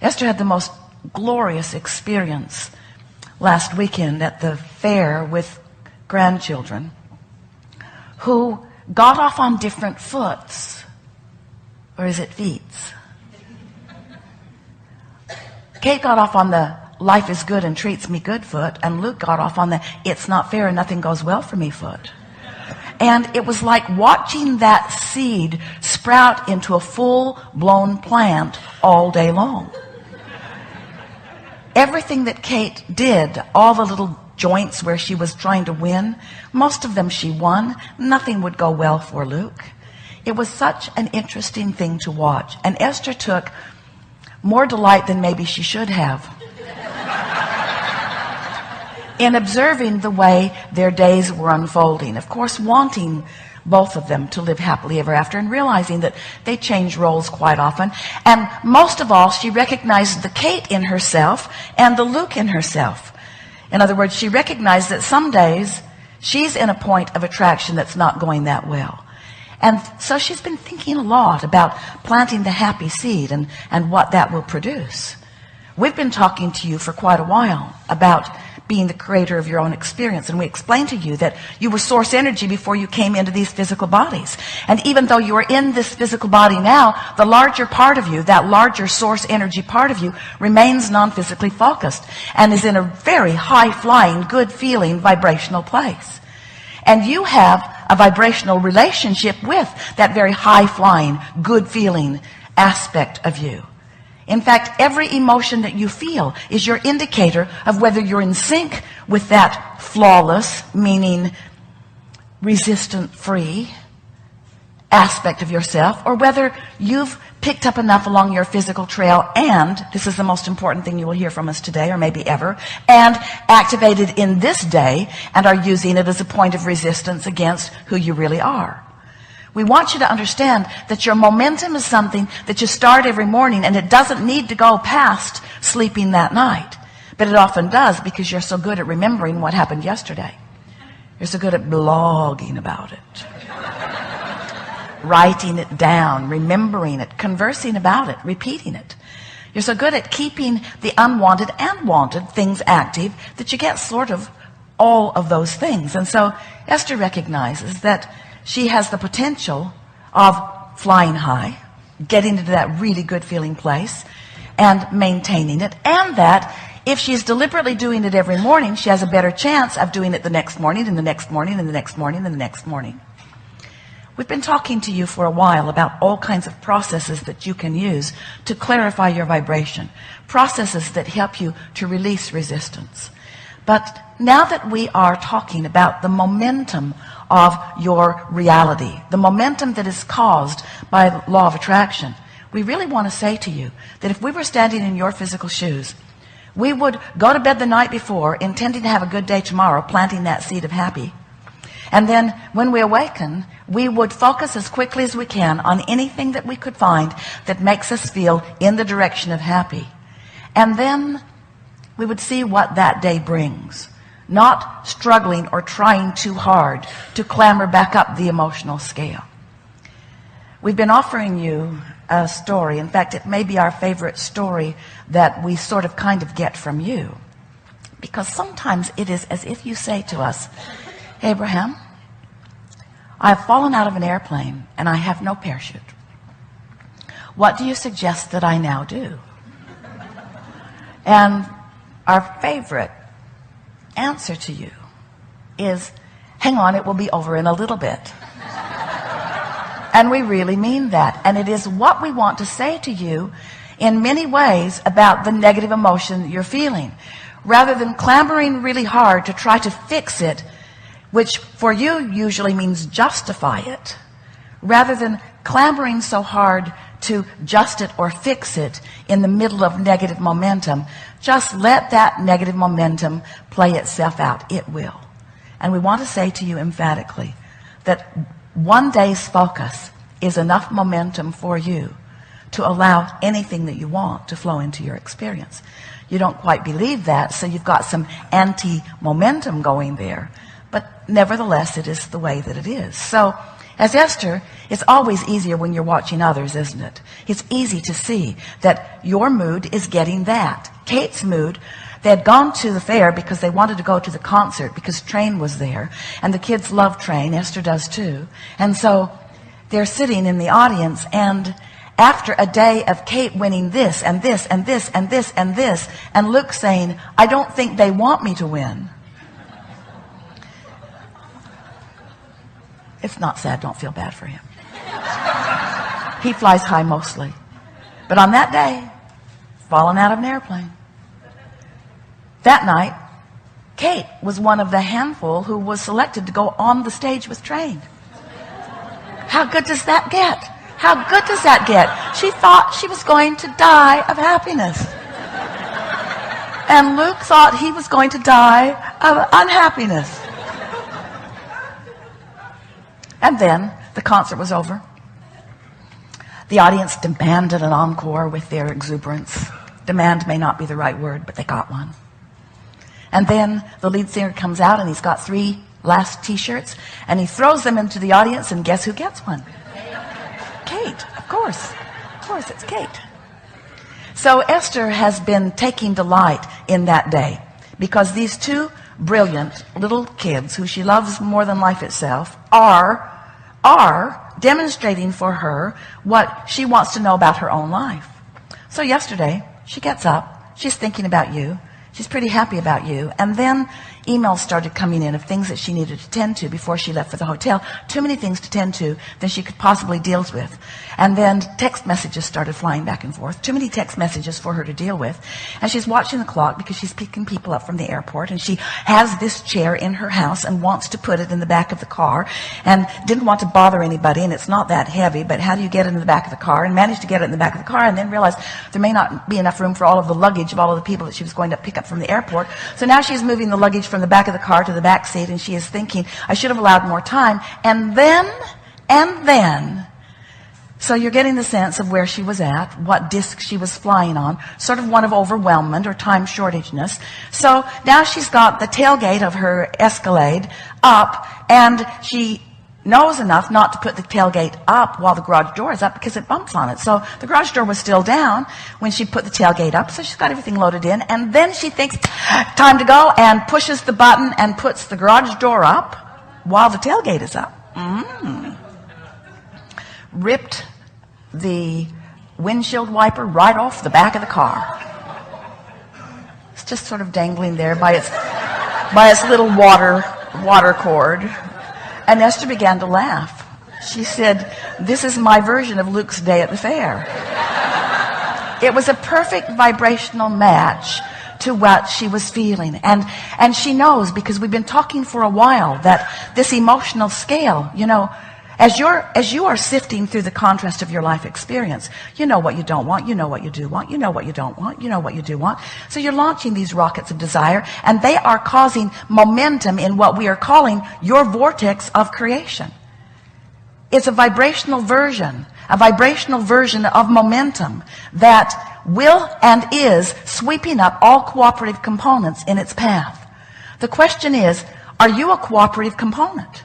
Esther had the most glorious experience last weekend at the fair with grandchildren who got off on different foots. Or is it feets? Kate got off on the life is good and treats me good foot, and Luke got off on the it's not fair and nothing goes well for me foot. And it was like watching that seed sprout into a full-blown plant all day long. Everything that Kate did, all the little joints where she was trying to win, most of them she won. Nothing would go well for Luke. It was such an interesting thing to watch. And Esther took more delight than maybe she should have in observing the way their days were unfolding. Of course, wanting both of them to live happily ever after, and realizing that they change roles quite often. And most of all, she recognized the Kate in herself and the Luke in herself. In other words, she recognized that some days she's in a point of attraction that's not going that well. And so she's been thinking a lot about planting the happy seed and what that will produce. We've been talking to you for quite a while about being the creator of your own experience. And we explained to you that you were source energy before you came into these physical bodies. And even though you are in this physical body now, the larger part of you, that larger source energy part of you, remains non-physically focused and is in a very high-flying, good-feeling, vibrational place. And you have a vibrational relationship with that very high-flying, good-feeling aspect of you. In fact, every emotion that you feel is your indicator of whether you're in sync with that flawless, meaning resistant-free aspect of yourself, or whether you've picked up enough along your physical trail, and this is the most important thing you will hear from us today, or maybe ever, and activated in this day and are using it as a point of resistance against who you really are. We want you to understand that your momentum is something that you start every morning, and it doesn't need to go past sleeping that night. But it often does, because you're so good at remembering what happened yesterday. You're so good at blogging about it, writing it down, remembering it, conversing about it, repeating it. You're so good at keeping the unwanted and wanted things active that you get sort of all of those things. And so Esther recognizes that she has the potential of flying high, getting into that really good feeling place and maintaining it, and that if she's deliberately doing it every morning, she has a better chance of doing it the next morning and the next morning and the next morning and the next morning. We've been talking to you for a while about all kinds of processes that you can use to clarify your vibration, processes that help you to release resistance. But now that we are talking about the momentum of your reality, the momentum that is caused by law of attraction, we really want to say to you that if we were standing in your physical shoes, we would go to bed the night before intending to have a good day tomorrow, planting that seed of happy. And then when we awaken, we would focus as quickly as we can on anything that we could find that makes us feel in the direction of happy. And then we would see what that day brings, not struggling or trying too hard to clamber back up the emotional scale. We've been offering you a story. In fact, it may be our favorite story that we sort of kind of get from you, because sometimes it is as if you say to us, Abraham, I have fallen out of an airplane and I have no parachute. What do you suggest that I now do? And our favorite answer to you is, hang on, it will be over in a little bit. And we really mean that. And it is what we want to say to you in many ways about the negative emotion that you're feeling. Rather than clamoring really hard to try to fix it, which for you usually means justify it, rather than clamoring so hard to just it or fix it in the middle of negative momentum, just let that negative momentum play itself out. It will. And we want to say to you emphatically that one day's focus is enough momentum for you to allow anything that you want to flow into your experience. You don't quite believe that, so you've got some anti-momentum going there. But nevertheless, it is the way that it is. So As Esther, it's always easier when you're watching others, isn't it? It's easy to see that your mood is getting that. Kate's mood, they had gone to the fair because they wanted to go to the concert because Train was there. And the kids love Train. Esther does too. And so they're sitting in the audience, and after a day of Kate winning this and this and this and this and this, and Luke saying, I don't think they want me to win. It's not sad. Don't feel bad for him. He flies high mostly. But on that day, falling out of an airplane. That night, Kate was one of the handful who was selected to go on the stage with Train. How good does that get? How good does that get? She thought she was going to die of happiness. And Luke thought he was going to die of unhappiness. And then the concert was over. The audience demanded an encore with their exuberance. Demand may not be the right word, but they got one. And then the lead singer comes out, and he's got 3 last t-shirts, and he throws them into the audience, and guess who gets one? Kate, of course. Of course, it's Kate. So Esther has been taking delight in that day because these 2 brilliant little kids who she loves more than life itself are demonstrating for her what she wants to know about her own life. So yesterday, she gets up, she's thinking about you, she's pretty happy about you, and then emails started coming in of things that she needed to tend to before she left for the hotel. Too many things to tend to than she could possibly deal with. And then text messages started flying back and forth. Too many text messages for her to deal with. And she's watching the clock because she's picking people up from the airport, and she has this chair in her house and wants to put it in the back of the car and didn't want to bother anybody, and it's not that heavy, but how do you get it in the back of the car? And managed to get it in the back of the car, and then realized there may not be enough room for all of the luggage of all of the people that she was going to pick up from the airport. So now she's moving the luggage from the back of the car to the back seat, and she is thinking, I should have allowed more time. And then, so you're getting the sense of where she was at, what disc she was flying on, sort of one of overwhelmment or time shortageness. So now she's got the tailgate of her Escalade up, and she knows enough not to put the tailgate up while the garage door is up because it bumps on it. So the garage door was still down when she put the tailgate up, so she's got everything loaded in, and then she thinks, time to go, and pushes the button and puts the garage door up while the tailgate is up. Ripped the windshield wiper right off the back of the car. It's just sort of dangling there by its little water cord. And Esther began to laugh. She said, this is my version of Luke's day at the fair. It was a perfect vibrational match to what she was feeling. And she knows, because we've been talking for a while, that this emotional scale, you know, as you are sifting through the contrast of your life experience, you know what you don't want, you know what you do want, you know what you don't want, you know what you do want. So you're launching these rockets of desire, and they are causing momentum in what we are calling your vortex of creation. It's a vibrational version of momentum that will and is sweeping up all cooperative components in its path. The question is, are you a cooperative component?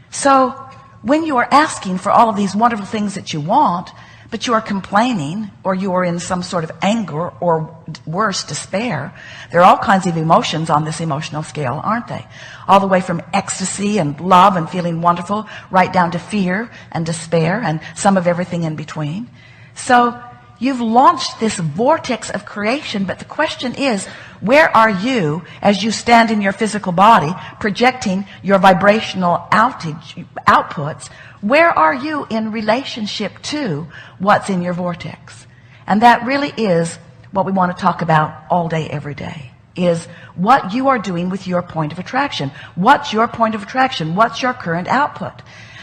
So when you are asking for all of these wonderful things that you want, but you are complaining, or you are in some sort of anger, or worse, despair, there are all kinds of emotions on this emotional scale, aren't they? All the way from ecstasy and love and feeling wonderful, right down to fear and despair and some of everything in between. So you've launched this vortex of creation, but the question is, where are you as you stand in your physical body, projecting your vibrational outputs? Where are you in relationship to what's in your vortex? And that really is what we want to talk about all day, every day, is what you are doing with your point of attraction. What's your point of attraction? What's your current output?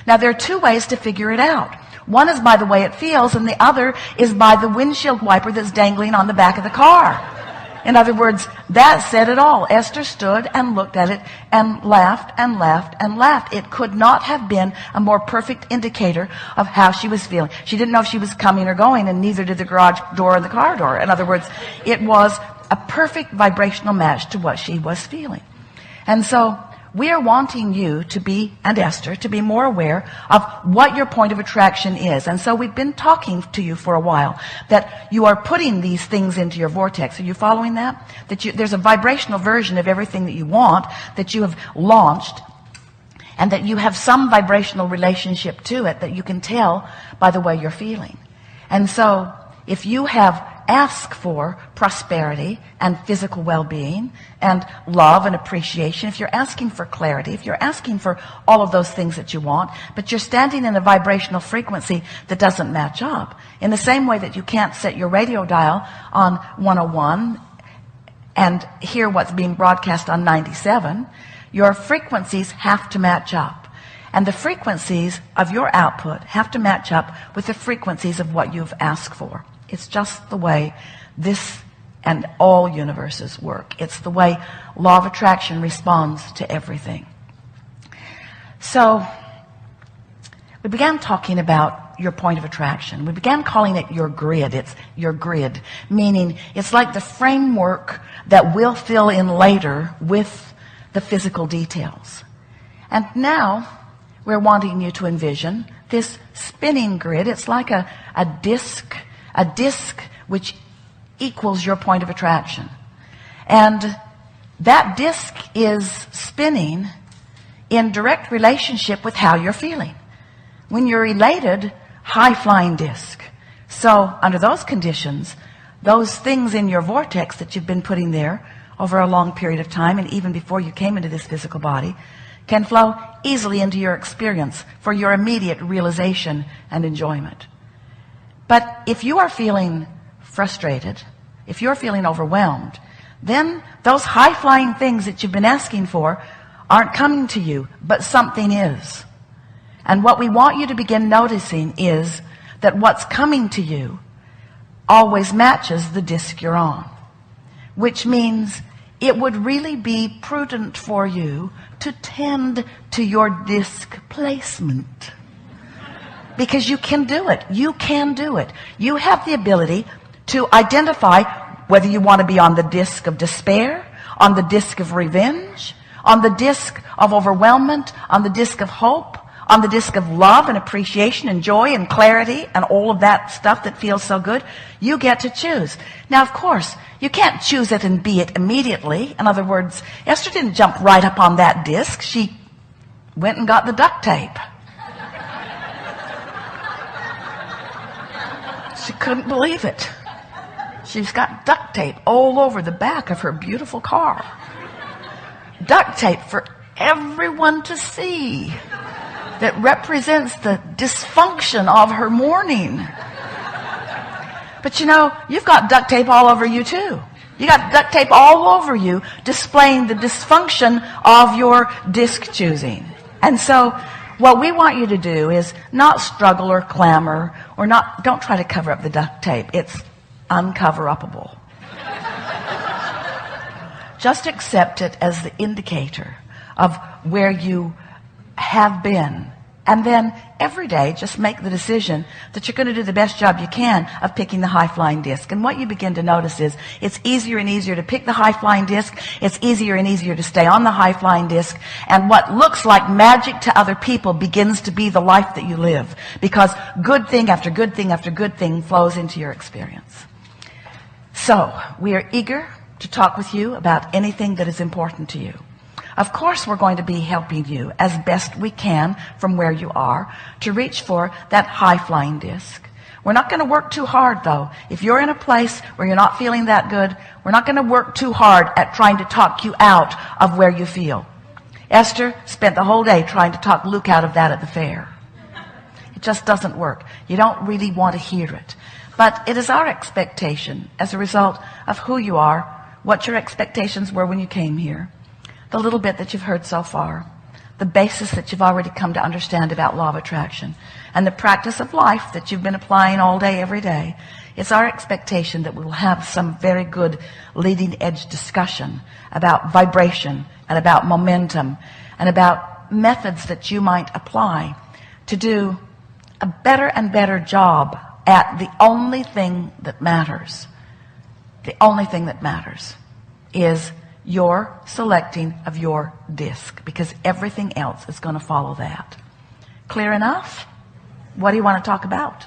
Now, there are 2 ways to figure it out. One is by the way it feels, and the other is by the windshield wiper that's dangling on the back of the car. In other words, that said it all. Esther stood and looked at it and laughed and laughed and laughed. It could not have been a more perfect indicator of how she was feeling. She didn't know if she was coming or going, and neither did the garage door or the car door. In other words, it was a perfect vibrational match to what she was feeling. And so we are wanting you to be, and Esther, to be more aware of what your point of attraction is. And so we've been talking to you for a while that you are putting these things into your vortex. Are you following that? There's a vibrational version of everything that you want that you have launched, and that you have some vibrational relationship to it that you can tell by the way you're feeling. And so if you have asked for prosperity and physical well-being and love and appreciation, if you're asking for clarity, if you're asking for all of those things that you want, but you're standing in a vibrational frequency that doesn't match up, in the same way that you can't set your radio dial on 101 and hear what's being broadcast on 97, your frequencies have to match up. And the frequencies of your output have to match up with the frequencies of what you've asked for. It's just the way this and all universes work. It's the way law of attraction responds to everything. So we began talking about your point of attraction. We began calling it your grid. It's your grid, meaning it's like the framework that we'll fill in later with the physical details. And now we're wanting you to envision this spinning grid. It's like a disc which equals your point of attraction. And that disc is spinning in direct relationship with how you're feeling. When you're elated, high-flying disc. So under those conditions, those things in your vortex that you've been putting there over a long period of time, and even before you came into this physical body, can flow easily into your experience for your immediate realization and enjoyment. But if you are feeling frustrated, if you're feeling overwhelmed, then those high-flying things that you've been asking for aren't coming to you, but something is. And what we want you to begin noticing is that what's coming to you always matches the disc you're on, which means it would really be prudent for you to tend to your disc placement. Because you can do it. You can do it. You have the ability to identify whether you want to be on the disc of despair, on the disc of revenge, on the disc of overwhelmment, on the disc of hope, on the disc of love and appreciation and joy and clarity and all of that stuff that feels so good. You get to choose. Now, of course, you can't choose it and be it immediately. In other words, Esther didn't jump right up on that disc. She went and got the duct tape. She couldn't believe it. She's got duct tape all over the back of her beautiful car. Duct tape for everyone to see that represents the dysfunction of her morning. But you know, you've got duct tape all over you too. You got duct tape all over you displaying the dysfunction of your disc choosing. And so what we want you to do is not struggle or clamor or don't try to cover up the duct tape. It's uncover-upable. Just accept it as the indicator of where you have been. And then every day, just make the decision that you're going to do the best job you can of picking the high-flying disc. And what you begin to notice is it's easier and easier to pick the high-flying disc. It's easier and easier to stay on the high-flying disc. And what looks like magic to other people begins to be the life that you live. Because good thing after good thing after good thing flows into your experience. So, we are eager to talk with you about anything that is important to you. Of course, we're going to be helping you as best we can from where you are to reach for that high-flying disc. We're not going to work too hard, though. If you're in a place where you're not feeling that good, we're not going to work too hard at trying to talk you out of where you feel. Esther spent the whole day trying to talk Luke out of that at the fair. It just doesn't work. You don't really want to hear it. But it is our expectation, as a result of who you are, what your expectations were when you came here, the little bit that you've heard so far, the basis that you've already come to understand about law of attraction, and the practice of life that you've been applying all day, every day. It's our expectation that we will have some very good leading edge discussion about vibration and about momentum and about methods that you might apply to do a better and better job at the only thing that matters. The only thing that matters is your selecting of your disc, because everything else is going to follow that. Clear enough? What do you want to talk about?